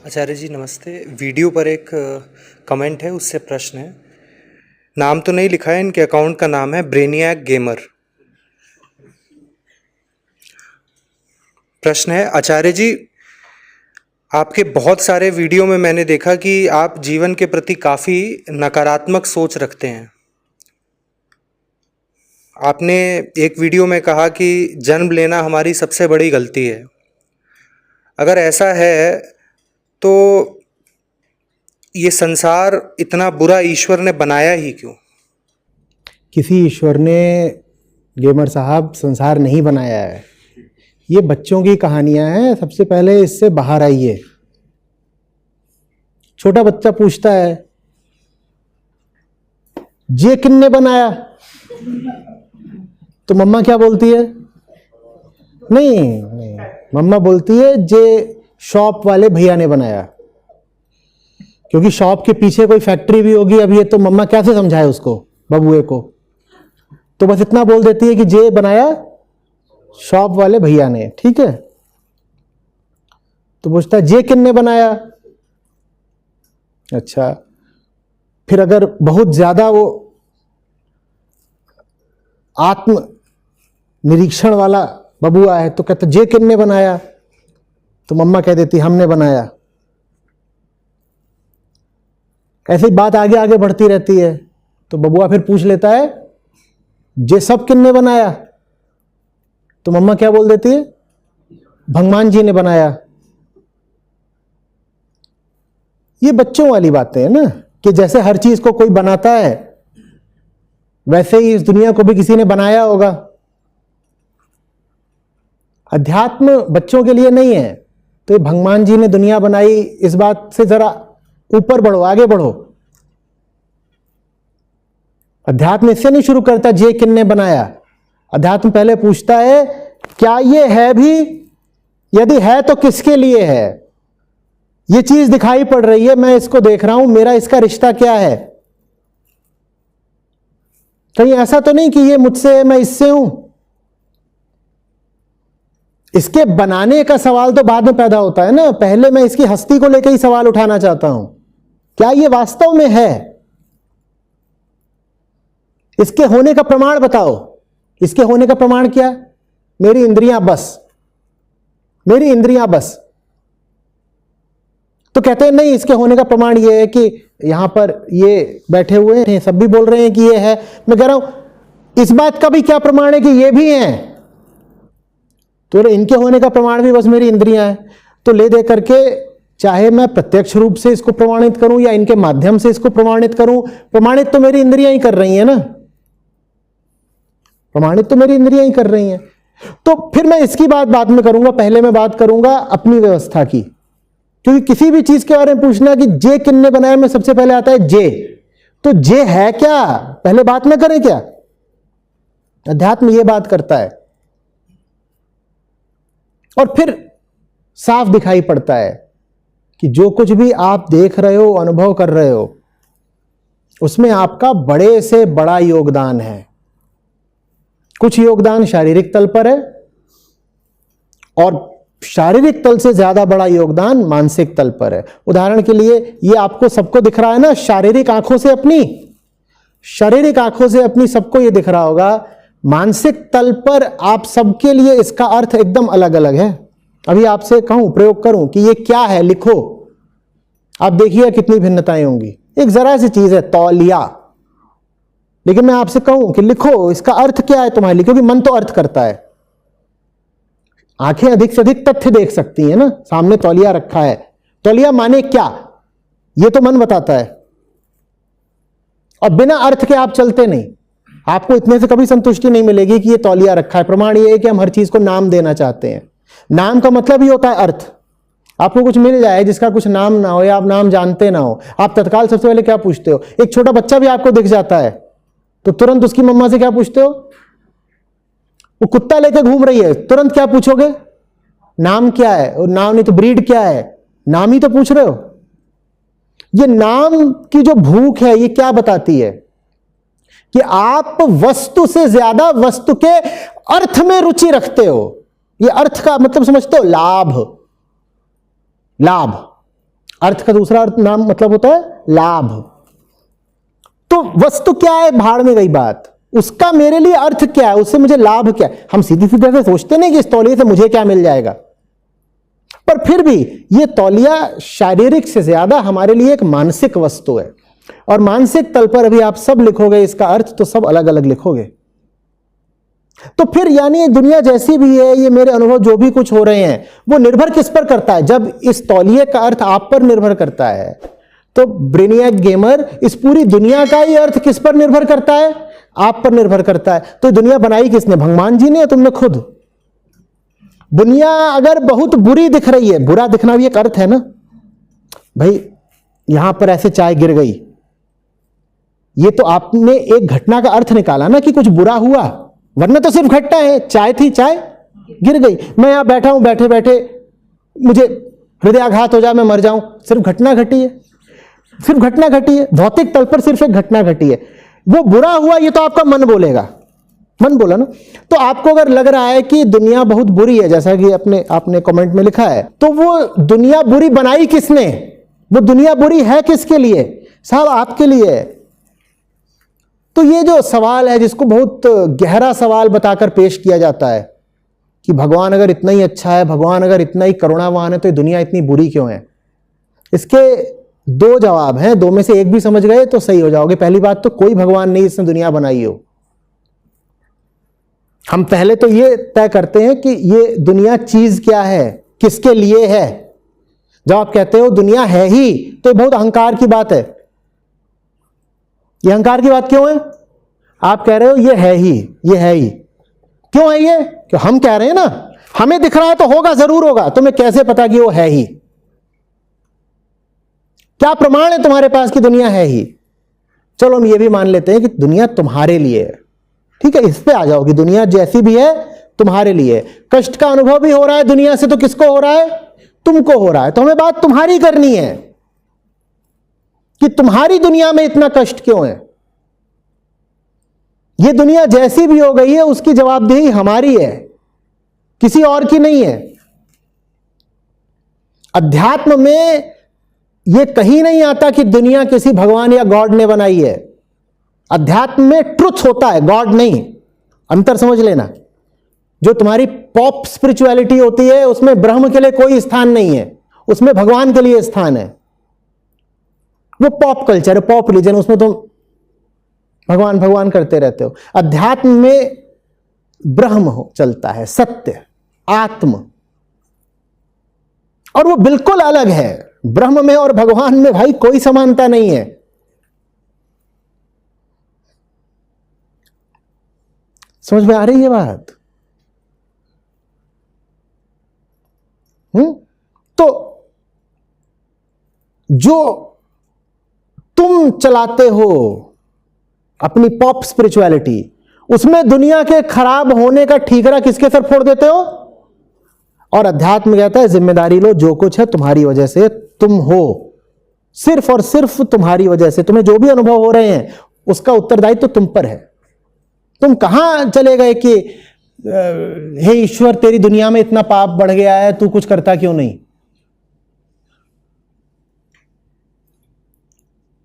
आचार्य जी नमस्ते। वीडियो पर एक कमेंट है, उससे प्रश्न है। नाम तो नहीं लिखा है, इनके अकाउंट का नाम है ब्रेनियक गेमर। प्रश्न है, आचार्य जी आपके बहुत सारे वीडियो में मैंने देखा कि आप जीवन के प्रति काफ़ी नकारात्मक सोच रखते हैं। आपने एक वीडियो में कहा कि जन्म लेना हमारी सबसे बड़ी गलती है। अगर ऐसा है तो ये संसार इतना बुरा ईश्वर ने बनाया ही क्यों? किसी ईश्वर ने गेमर साहब संसार नहीं बनाया है। ये बच्चों की कहानियां हैं। सबसे पहले इससे बाहर आइए। छोटा बच्चा पूछता है, ये किन्ने बनाया? तो मम्मा क्या बोलती है? नहीं, मम्मा बोलती है जे शॉप वाले भैया ने बनाया। क्योंकि शॉप के पीछे कोई फैक्ट्री भी होगी। अब ये तो मम्मा कैसे समझाए उसको, बबुए को? तो बस इतना बोल देती है कि जे बनाया शॉप वाले भैया ने। ठीक है। तो पूछता है जे किन्ने बनाया? अच्छा, फिर अगर बहुत ज्यादा वो आत्म निरीक्षण वाला बबुआ है तो कहता जे किन्ने बनाया? तो मम्मा कह देती हमने बनाया। ऐसी बात आगे आगे बढ़ती रहती है। तो बबुआ फिर पूछ लेता है जे सब किन्ने बनाया? तो मम्मा क्या बोल देती है? भगवान जी ने बनाया। ये बच्चों वाली बातें हैं ना, कि जैसे हर चीज को कोई बनाता है वैसे ही इस दुनिया को भी किसी ने बनाया होगा। अध्यात्म बच्चों के लिए नहीं है। तो ये भगवान जी ने दुनिया बनाई, इस बात से जरा ऊपर बढ़ो, आगे बढ़ो। अध्यात्म इससे नहीं शुरू करता जे किन्ने बनाया। अध्यात्म पहले पूछता है क्या ये है भी? यदि है तो किसके लिए है? ये चीज दिखाई पड़ रही है, मैं इसको देख रहा हूं, मेरा इसका रिश्ता क्या है? कहीं ऐसा तो नहीं कि ये मुझसे है, मैं इससे हूं? इसके बनाने का सवाल तो बाद में पैदा होता है ना। पहले मैं इसकी हस्ती को लेकर ही सवाल उठाना चाहता हूं। क्या ये वास्तव में है? इसके होने का प्रमाण बताओ। इसके होने का प्रमाण क्या? मेरी इंद्रियां बस, मेरी इंद्रियां बस। तो कहते हैं नहीं, इसके होने का प्रमाण ये है कि यहां पर ये बैठे हुए हैं, सब भी बोल रहे हैं कि ये है। मैं कह रहा हूं इस बात का भी क्या प्रमाण है कि ये भी हैं? तो इनके होने का प्रमाण भी बस मेरी इंद्रियां हैं। तो ले दे करके चाहे मैं प्रत्यक्ष रूप से इसको प्रमाणित करूं या इनके माध्यम से इसको प्रमाणित करूं, प्रमाणित तो मेरी इंद्रियां ही कर रही हैं ना। प्रमाणित तो मेरी इंद्रियां ही कर रही हैं। तो फिर मैं इसकी बात बाद में करूंगा, पहले मैं बात करूंगा अपनी व्यवस्था की। क्योंकि किसी भी चीज के बारे में पूछना कि जे किन्ने बनाया, में सबसे पहले आता है जे। तो जे है क्या, पहले बात ना करें क्या? अध्यात्म ये बात करता है। और फिर साफ दिखाई पड़ता है कि जो कुछ भी आप देख रहे हो, अनुभव कर रहे हो, उसमें आपका बड़े से बड़ा योगदान है। कुछ योगदान शारीरिक तल पर है और शारीरिक तल से ज्यादा बड़ा योगदान मानसिक तल पर है। उदाहरण के लिए ये आपको सबको दिख रहा है ना, शारीरिक आंखों से अपनी, शारीरिक आंखों से अपनी सबको ये दिख रहा होगा। मानसिक तल पर आप सबके लिए इसका अर्थ एकदम अलग अलग है। अभी आपसे कहूं, प्रयोग करूं कि ये क्या है, लिखो, आप देखिए कितनी भिन्नताएं होंगी। एक जरा सी चीज है तौलिया, लेकिन मैं आपसे कहूं कि लिखो इसका अर्थ क्या है तुम्हारे लिए, क्योंकि मन तो अर्थ करता है। आंखें अधिक से अधिक तथ्य देख सकती हैं ना। सामने तौलिया रखा है, तौलिया माने क्या, यह तो मन बताता है। और बिना अर्थ के आप चलते नहीं। आपको इतने से कभी संतुष्टि नहीं मिलेगी कि यह तौलिया रखा है। प्रमाण यह है कि हम हर चीज को नाम देना चाहते हैं। नाम का मतलब ही होता है अर्थ। आपको कुछ मिल जाए जिसका कुछ नाम ना हो या आप नाम जानते ना हो, आप तत्काल सबसे पहले क्या पूछते हो? एक छोटा बच्चा भी आपको दिख जाता है तो तुरंत उसकी मम्मा से क्या पूछते हो? वो कुत्ता लेकर घूम रही है, तुरंत क्या पूछोगे? नाम क्या है? और नाम नहीं तो ब्रीड क्या है, नाम ही तो पूछ रहे हो। ये नाम की जो भूख है, ये क्या बताती है? कि आप वस्तु से ज्यादा वस्तु के अर्थ में रुचि रखते हो। ये अर्थ का मतलब समझते हो? लाभ, लाभ। अर्थ का दूसरा अर्थ नाम मतलब होता है लाभ। तो वस्तु क्या है, भाड़ में गई बात, उसका मेरे लिए अर्थ क्या है, उससे मुझे लाभ क्या है। हम सीधी सीधे से सोचते नहीं कि इस तौलिए से मुझे क्या मिल जाएगा, पर फिर भी ये तौलिया शारीरिक से ज्यादा हमारे लिए एक मानसिक वस्तु है। और मानसिक तल पर अभी आप सब लिखोगे इसका अर्थ तो सब अलग अलग लिखोगे। तो फिर यानी ये दुनिया जैसी भी है, ये मेरे अनुभव जो भी कुछ हो रहे हैं वो निर्भर किस पर करता है। जब इस तौलिए का अर्थ आप पर निर्भर करता है तो ब्रेनियक गेमर, इस पूरी दुनिया का ही अर्थ किस पर निर्भर करता है, आप पर निर्भर करता है। तो दुनिया बनाई किसने, भगवान जी ने या तुमने खुद। दुनिया अगर बहुत बुरी दिख रही है, बुरा दिखना भी एक अर्थ है ना भाई, यहां पर ऐसे चाय गिर गई, ये तो आपने एक घटना का अर्थ निकाला ना कि कुछ बुरा हुआ, वरना तो सिर्फ घटना है, चाय थी, चाय गिर गई, मैं यहां बैठा हूं, बैठे बैठे मुझे हृदयाघात हो जाए, मैं मर जाऊं, सिर्फ घटना घटी है, सिर्फ घटना घटी है, भौतिक तल पर सिर्फ एक घटना घटी है। वो बुरा हुआ ये तो आपका मन बोलेगा, मन बोला ना। तो आपको अगर लग रहा है कि दुनिया बहुत बुरी है, जैसा कि आपने कमेंट में लिखा है, तो वो दुनिया बुरी बनाई किसने, वो दुनिया बुरी है किसके लिए, साहब आपके लिए। तो ये जो सवाल है, जिसको बहुत गहरा सवाल बताकर पेश किया जाता है कि भगवान अगर इतना ही अच्छा है, भगवान अगर इतना ही करुणावान है, तो ये दुनिया इतनी बुरी क्यों है, इसके दो जवाब हैं, दो में से एक भी समझ गए तो सही हो जाओगे। पहली बात तो कोई भगवान नहीं इसने दुनिया बनाई हो। हम पहले तो ये तय करते हैं कि ये दुनिया चीज क्या है, किसके लिए है। जब आप कहते हो दुनिया है ही, तो ये बहुत अहंकार की बात है। ये अहंकार की बात क्यों है, आप कह रहे हो ये है ही, ये है ही, क्यों है ये, क्यों हम कह रहे हैं ना, हमें दिख रहा है तो होगा, जरूर होगा, तुम्हें कैसे पता कि वो है ही, क्या प्रमाण है तुम्हारे पास कि दुनिया है ही। चलो हम ये भी मान लेते हैं कि दुनिया तुम्हारे लिए है, ठीक है, इस पे आ जाओ कि दुनिया जैसी भी है तुम्हारे लिए। कष्ट का अनुभव भी हो रहा है दुनिया से, तो किसको हो रहा है, तुमको हो रहा है। तो हमें बात तुम्हारी करनी है कि तुम्हारी दुनिया में इतना कष्ट क्यों है। ये दुनिया जैसी भी हो गई है उसकी जवाबदेही हमारी है, किसी और की नहीं है। अध्यात्म में यह कहीं नहीं आता कि दुनिया किसी भगवान या गॉड ने बनाई है। अध्यात्म में ट्रुथ होता है, गॉड नहीं। अंतर समझ लेना। जो तुम्हारी पॉप स्पिरिचुअलिटी होती है उसमें ब्रह्म के लिए कोई स्थान नहीं है, उसमें भगवान के लिए स्थान है। वो पॉप कल्चर है, पॉप रिलीजन, उसमें तुम भगवान भगवान करते रहते हो। अध्यात्म में ब्रह्म हो चलता है, सत्य, आत्म, और वो बिल्कुल अलग है। ब्रह्म में और भगवान में भाई कोई समानता नहीं है। समझ में आ रही है बात? तो जो तुम चलाते हो अपनी पॉप स्पिरिचुअलिटी, उसमें दुनिया के खराब होने का ठीकरा किसके सर फोड़ देते हो। और अध्यात्म कहता है जिम्मेदारी लो, जो कुछ है तुम्हारी वजह से तुम हो, सिर्फ और सिर्फ तुम्हारी वजह से। तुम्हें जो भी अनुभव हो रहे हैं उसका उत्तरदायित्व तुम पर है। तुम कहां चले गए कि हे ईश्वर तेरी दुनिया में इतना पाप बढ़ गया है, तू कुछ करता क्यों नहीं।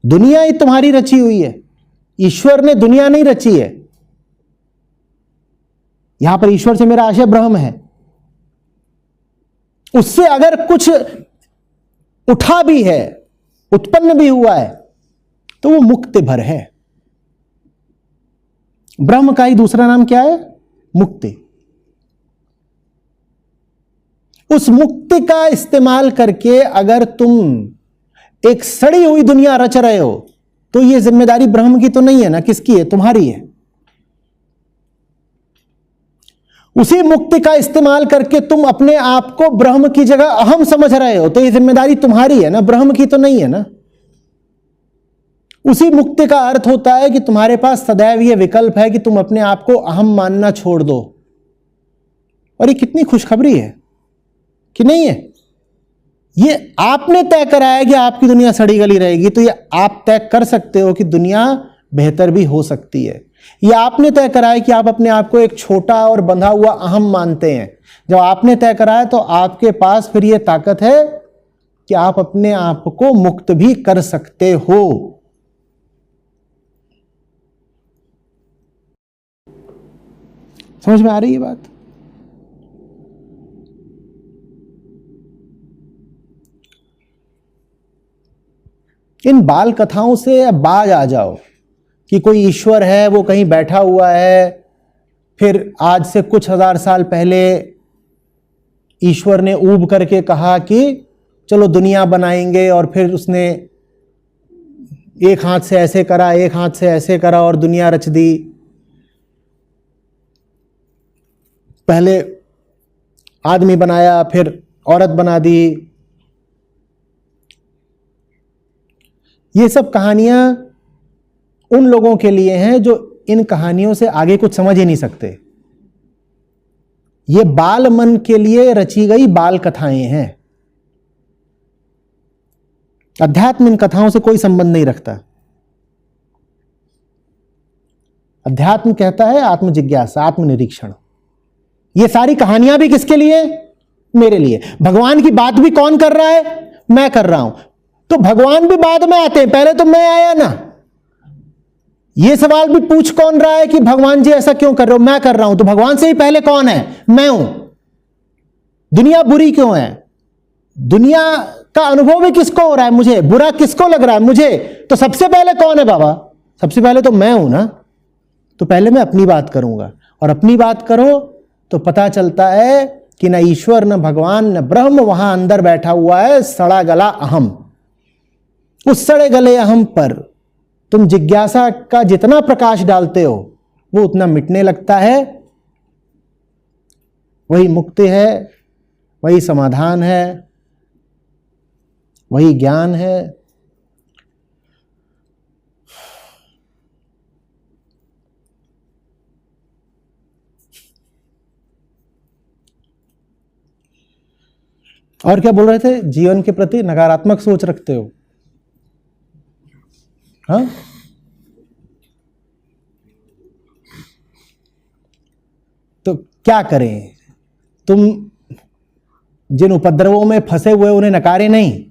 दुनिया ही तुम्हारी रची हुई है, ईश्वर ने दुनिया नहीं रची है। यहां पर ईश्वर से मेरा आशय ब्रह्म है। उससे अगर कुछ उठा भी है, उत्पन्न भी हुआ है, तो वो मुक्ति भर है। ब्रह्म का ही दूसरा नाम क्या है, मुक्ति। उस मुक्ति का इस्तेमाल करके अगर तुम एक सड़ी हुई दुनिया रच रहे हो तो ये जिम्मेदारी ब्रह्म की तो नहीं है ना, किसकी है, तुम्हारी है। उसी मुक्ति का इस्तेमाल करके तुम अपने आप को ब्रह्म की जगह अहम समझ रहे हो, तो ये जिम्मेदारी तुम्हारी है ना, ब्रह्म की तो नहीं है ना। उसी मुक्ति का अर्थ होता है कि तुम्हारे पास सदैव यह विकल्प है कि तुम अपने आप को अहम मानना छोड़ दो। और ये कितनी खुशखबरी है कि नहीं है। ये आपने तय करा है कि आपकी दुनिया सड़ी गली रहेगी, तो ये आप तय कर सकते हो कि दुनिया बेहतर भी हो सकती है। ये आपने तय करा है कि आप अपने आप को एक छोटा और बंधा हुआ अहम मानते हैं। जब आपने तय करा है तो आपके पास फिर ये ताकत है कि आप अपने आप को मुक्त भी कर सकते हो। समझ में आ रही है बात? इन बाल कथाओं से अब बाज आ जाओ कि कोई ईश्वर है, वो कहीं बैठा हुआ है, फिर आज से कुछ हजार साल पहले ईश्वर ने ऊब करके कहा कि चलो दुनिया बनाएंगे, और फिर उसने एक हाथ से ऐसे करा, एक हाथ से ऐसे करा और दुनिया रच दी। पहले आदमी बनाया, फिर औरत बना दी। ये सब कहानियां उन लोगों के लिए हैं जो इन कहानियों से आगे कुछ समझ ही नहीं सकते। ये बाल मन के लिए रची गई बाल कथाएं हैं। अध्यात्म इन कथाओं से कोई संबंध नहीं रखता। अध्यात्म कहता है आत्म जिज्ञासा, आत्मनिरीक्षण। ये सारी कहानियां भी किसके लिए? मेरे लिए। भगवान की बात भी कौन कर रहा है? मैं कर रहा हूं। तो भगवान भी बाद में आते हैं, पहले तो मैं आया ना। ये सवाल भी पूछ कौन रहा है कि भगवान जी ऐसा क्यों कर रहे हो? मैं कर रहा हूं। तो भगवान से ही पहले कौन है? मैं हूं। दुनिया बुरी क्यों है? दुनिया का अनुभव भी किसको हो रहा है? मुझे। बुरा किसको लग रहा है? मुझे। तो सबसे पहले कौन है बाबा? सबसे पहले तो मैं हूं ना। तो पहले मैं अपनी बात करूंगा, और अपनी बात करो तो पता चलता है कि न ईश्वर, न भगवान, न ब्रह्म वहां अंदर बैठा हुआ है, सड़ा गला अहम। उस सड़े गले अहम पर तुम जिज्ञासा का जितना प्रकाश डालते हो वो उतना मिटने लगता है। वही मुक्ति है, वही समाधान है, वही ज्ञान है। और क्या बोल रहे थे? जीवन के प्रति नकारात्मक सोच रखते हो? हाँ, तो क्या करें? तुम जिन उपद्रवों में फंसे हुए उन्हें नकारे नहीं।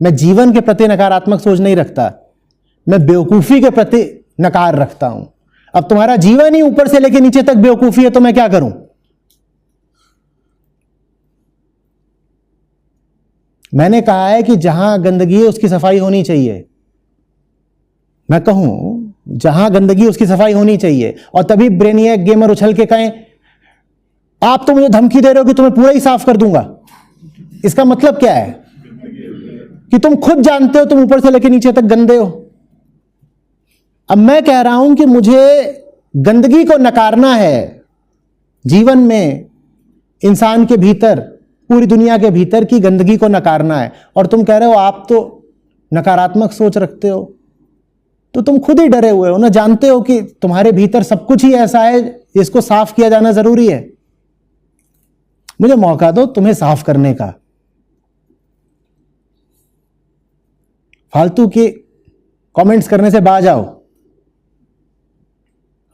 मैं जीवन के प्रति नकारात्मक सोच नहीं रखता, मैं बेवकूफी के प्रति नकार रखता हूं। अब तुम्हारा जीवन ही ऊपर से लेकर नीचे तक बेवकूफी है, तो मैं क्या करूं? मैंने कहा है कि जहां गंदगी है उसकी सफाई होनी चाहिए। मैं कहूं जहां गंदगी उसकी सफाई होनी चाहिए, और तभी ब्रेनियक गेमर उछल के कहें आप तो मुझे धमकी दे रहे हो कि तुम्हें पूरा ही साफ कर दूंगा। इसका मतलब क्या है? कि तुम खुद जानते हो तुम ऊपर से लेकर नीचे तक गंदे हो। अब मैं कह रहा हूं कि मुझे गंदगी को नकारना है जीवन में, इंसान के भीतर, पूरी दुनिया के भीतर की गंदगी को नकारना है। और तुम कह रहे हो आप तो नकारात्मक सोच रखते हो। तो तुम खुद ही डरे हुए हो ना, जानते हो कि तुम्हारे भीतर सब कुछ ही ऐसा है जिसको साफ किया जाना जरूरी है। मुझे मौका दो तुम्हें साफ करने का। फालतू के कमेंट्स करने से बाज आओ।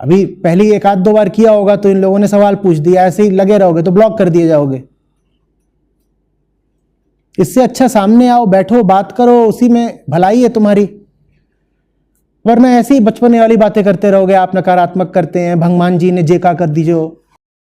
अभी पहली एक आध दो बार किया होगा तो इन लोगों ने सवाल पूछ दिया, ऐसे ही लगे रहोगे तो ब्लॉक कर दिए जाओगे। इससे अच्छा सामने आओ, बैठो, बात करो, उसी में भलाई है तुम्हारी। वरना ऐसी बचपने वाली बातें करते रहोगे। आप नकारात्मक करते हैं, भगवान जी ने जेका कर दीजिए।